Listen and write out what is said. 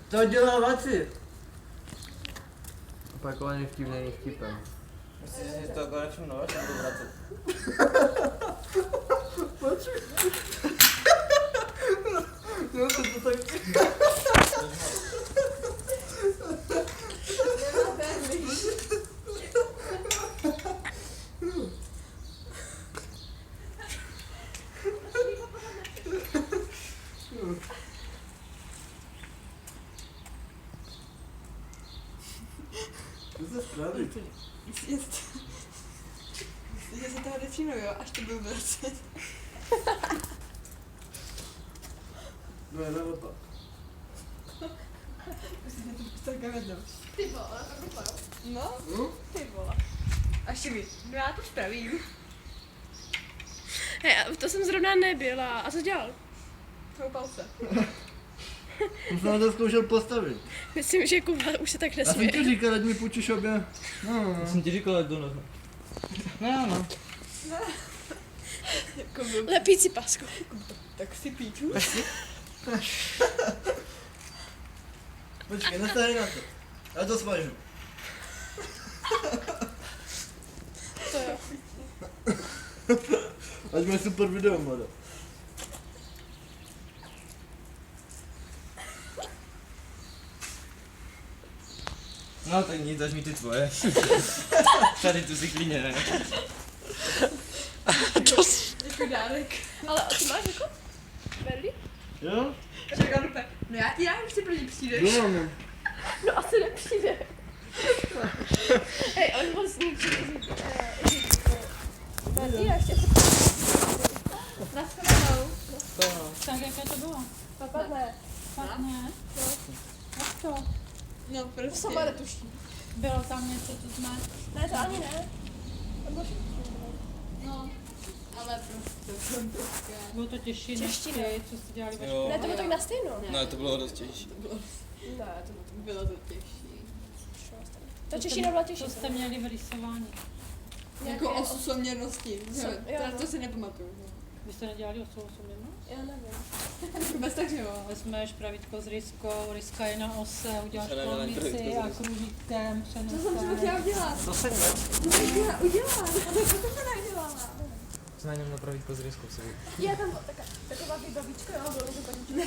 To dělá Laci. Opakovaný vtip není vtipem. Myslíš, že si to jako nevšimnu, až budu vracet? Počkej. Jo, to tak... To se spraví. Myslíš, že se toho nevšimnu, jo? Až to budu vracet. Ne, naopak. Myslím, že to tak nevedou. Ty vole, to jo. No, ty vole. Až mi, no já to spravím. Hej, to jsem zrovna nebyla. A co dělal? Koupal se. Už jsem na to zkoušel postavit. Myslím, že Kuba už se tak Já jsem nesměje. ti říkal, ať mi půjčíš obě. No. Já jsem ti říkal, ať dones. No. Jako byl Lepící pásku. tak si píču. Počkej, nestarej na to. Já to smažu. To jo. Ať máš super video, Mada. No tak nic, daž mi ty tvoje. Tady tu si klíně, ne? Jako dárek. Ale a ty máš jako? Berli? Jo? Říkám úplně, no já ti dám, když si pro ní přijdeš. Jo, mám. No asi nepřijde. Hej, on moc ničí. Berli, a ještě Naschledanou. Tak jaké to bylo? napadne. Fakt ne? Jak to? No To prostě. sama netuší. Bylo tam něco, co jsme... Ne, to ani ne. To bylo No, Ale prostě to prostě. bylo to těžší než Čeština. ty, co jste dělali ve Jo. škole. Ne, to bylo tak na stejno. No, to bylo dost těžší. Ne, Bylo to těžší. ta čeština byla těžší. Co jste měli v rysování? Jako osu souměrnosti. Jo, Teda no. to si nepamatuju. Vy jste nedělali osou suměrnost? Já nevím. Vůbec tak, že jo. Vezmeš pravítko s ryskou, ryska je na ose, uděláš Se nevěděla, kolmici pravítko s a ryskou. kružíkem To jsem přeneseš. třeba chtěla udělat. To jsem měl. To jsem chtěla udělat. Ale to jsem neudělala. Co na něm napravit po zrysku, co Je tam taková vybavička, jo, bylo to paní.